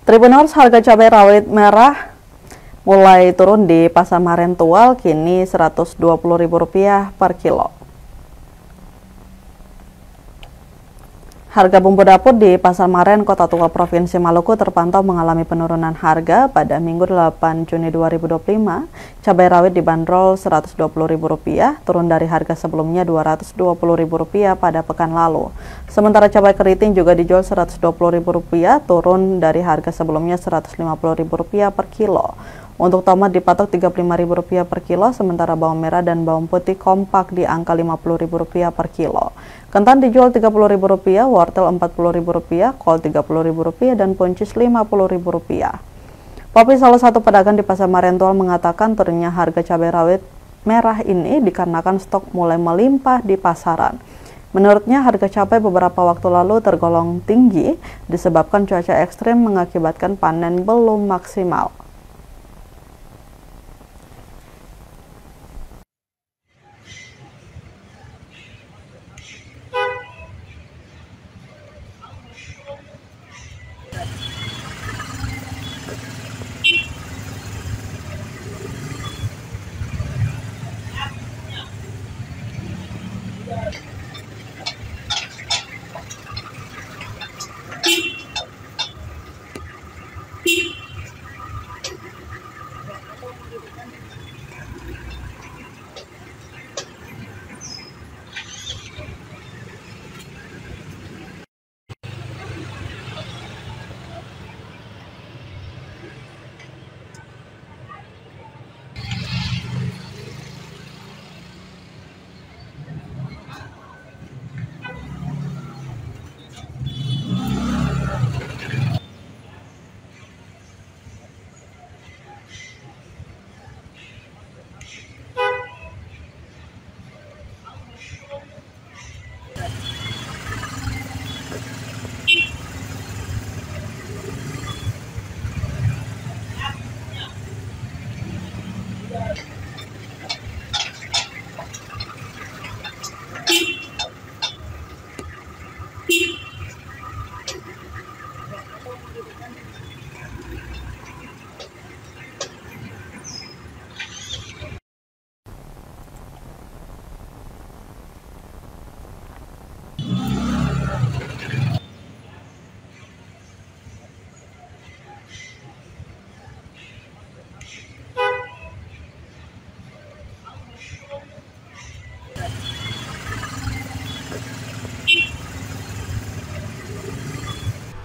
Tribuners, harga cabai rawit merah mulai turun di Pasar Marentual, kini Rp120.000 per kilo. Harga bumbu dapur di Pasar Maren, Kota Tua, Provinsi Maluku terpantau mengalami penurunan harga pada Minggu 8 Juni 2025. Cabai rawit dibanderol Rp120.000, turun dari harga sebelumnya Rp220.000 pada pekan lalu. Sementara cabai keriting juga dijual Rp120.000, turun dari harga sebelumnya Rp150.000 per kilo. Untuk tomat dipatok Rp35.000 per kilo, sementara bawang merah dan bawang putih kompak di angka Rp50.000 per kilo. Kentan dijual Rp30.000, wortel Rp40.000, kol Rp30.000, dan buncis Rp50.000. Popi, salah satu pedagang di Pasar Marentual, mengatakan turunnya harga cabai rawit merah ini dikarenakan stok mulai melimpah di pasaran. Menurutnya, harga cabai beberapa waktu lalu tergolong tinggi disebabkan cuaca ekstrim mengakibatkan panen belum maksimal.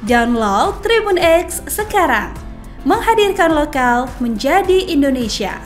Download Tribun X sekarang, menghadirkan lokal menjadi Indonesia.